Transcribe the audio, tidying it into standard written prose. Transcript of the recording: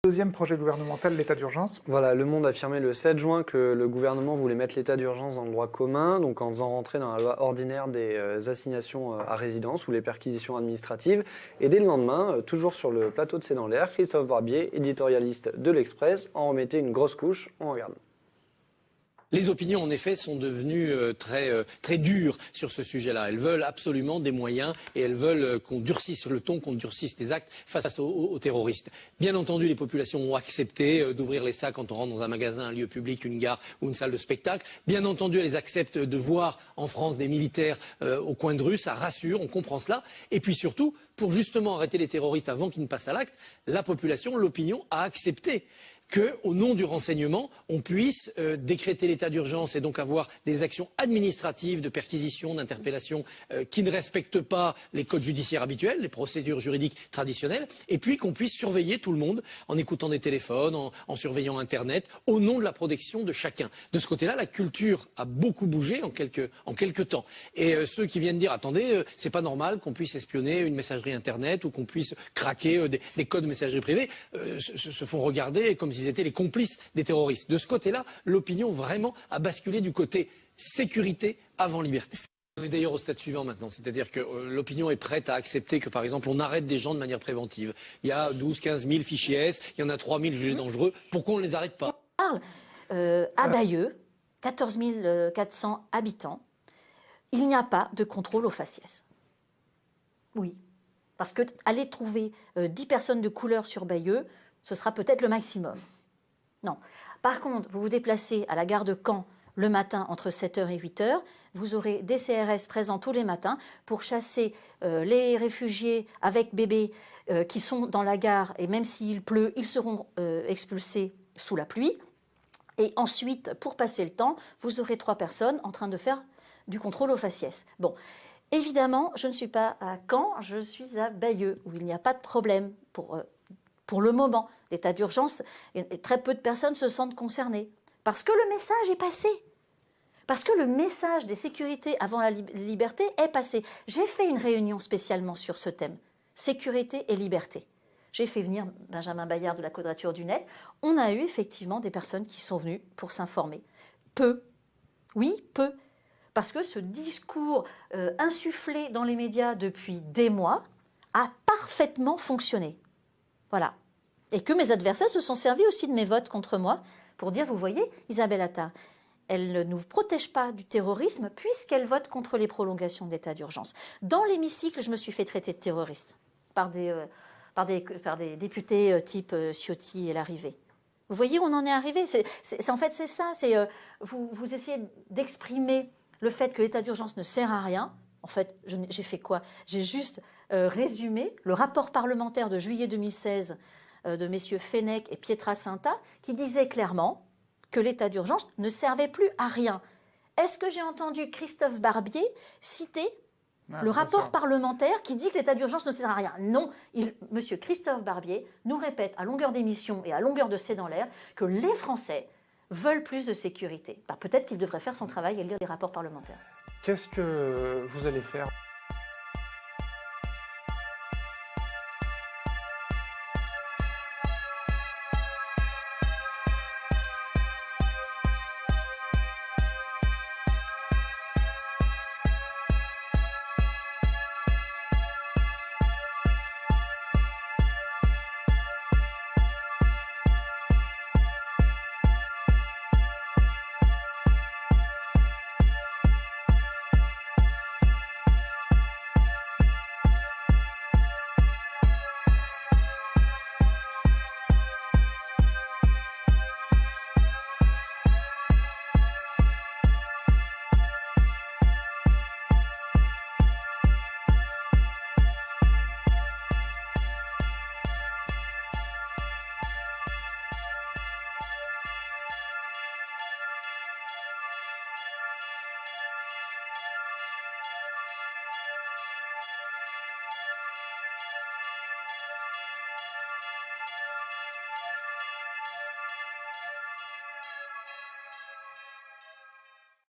Deuxième projet gouvernemental, l'état d'urgence. Voilà, Le Monde affirmait le 7 juin que le gouvernement voulait mettre l'état d'urgence dans le droit commun, donc en faisant rentrer dans la loi ordinaire des assignations à résidence ou les perquisitions administratives. Et dès le lendemain, toujours sur le plateau de C'est dans l'air, Christophe Barbier, éditorialiste de l'Express, en remettait une grosse couche. On regarde. Les opinions, en effet, sont devenues très dures sur ce sujet-là. Elles veulent absolument des moyens et elles veulent qu'on durcisse le ton, qu'on durcisse les actes face aux terroristes. Bien entendu, les populations ont accepté d'ouvrir les sacs quand on rentre dans un magasin, un lieu public, une gare ou une salle de spectacle. Bien entendu, elles acceptent de voir en France des militaires au coin de rue. Ça rassure, on comprend cela. Et puis surtout, pour justement arrêter les terroristes avant qu'ils ne passent à l'acte, la population, l'opinion a accepté qu'au nom du renseignement, on puisse décréter l'état d'urgence et donc avoir des actions administratives de perquisition, d'interpellation qui ne respectent pas les codes judiciaires habituels, les procédures juridiques traditionnelles, et puis qu'on puisse surveiller tout le monde en écoutant des téléphones, en surveillant Internet, au nom de la protection de chacun. De ce côté-là, la culture a beaucoup bougé en quelques temps. Et ceux qui viennent dire, attendez, c'est pas normal qu'on puisse espionner une messagerie Internet ou qu'on puisse craquer des codes de messagerie privée, se font regarder comme s'ils étaient les complices des terroristes. De ce côté-là, l'opinion vraiment a basculé du côté sécurité avant liberté. On est d'ailleurs au stade suivant maintenant, c'est-à-dire que l'opinion est prête à accepter que, par exemple, on arrête des gens de manière préventive. Il y a 12-15 000 fichiers S, il y en a 3 000 jugés dangereux. Pourquoi on ne les arrête pas? À Bayeux, 14 400 habitants, il n'y a pas de contrôle au faciès. Oui, parce que aller trouver 10 personnes de couleur sur Bayeux, ce sera peut-être le maximum. Non. Par contre, vous vous déplacez à la gare de Caen le matin entre 7h et 8h, vous aurez des CRS présents tous les matins pour chasser les réfugiés avec bébés qui sont dans la gare, et même s'il pleut, ils seront expulsés sous la pluie. Et ensuite, pour passer le temps, vous aurez 3 personnes en train de faire du contrôle au faciès. Bon, évidemment, je ne suis pas à Caen, je suis à Bayeux, où il n'y a pas de problème pour le moment d'état d'urgence. Très peu de personnes se sentent concernées. Parce que le message est passé. Parce que le message des sécurités avant la liberté est passé. J'ai fait une réunion spécialement sur ce thème, sécurité et liberté. J'ai fait venir Benjamin Bayard de la Quadrature du Net. On a eu effectivement des personnes qui sont venues pour s'informer. Peu. Oui, peu. Parce que ce discours insufflé dans les médias depuis des mois a parfaitement fonctionné. Voilà. Et que mes adversaires se sont servis aussi de mes votes contre moi pour dire, vous voyez, Isabelle Attard, elle ne nous protège pas du terrorisme puisqu'elle vote contre les prolongations de l'état d'urgence. Dans l'hémicycle, je me suis fait traiter de terroriste par des députés type Ciotti et Larrivé. Vous voyez où on en est arrivé. En fait, c'est ça. Vous essayez d'exprimer le fait que l'état d'urgence ne sert à rien. En fait, j'ai fait quoi? J'ai juste résumé le rapport parlementaire de juillet 2016 de messieurs Fenech et Pietrasanta qui disait clairement que l'état d'urgence ne servait plus à rien. Est-ce que j'ai entendu Christophe Barbier citer le rapport parlementaire qui dit que l'état d'urgence ne sert à rien? Non, monsieur Christophe Barbier nous répète à longueur d'émission et à longueur de C'est dans l'air que les Français veulent plus de sécurité. Peut-être qu'il devrait faire son travail et lire les rapports parlementaires. Qu'est-ce que vous allez faire ?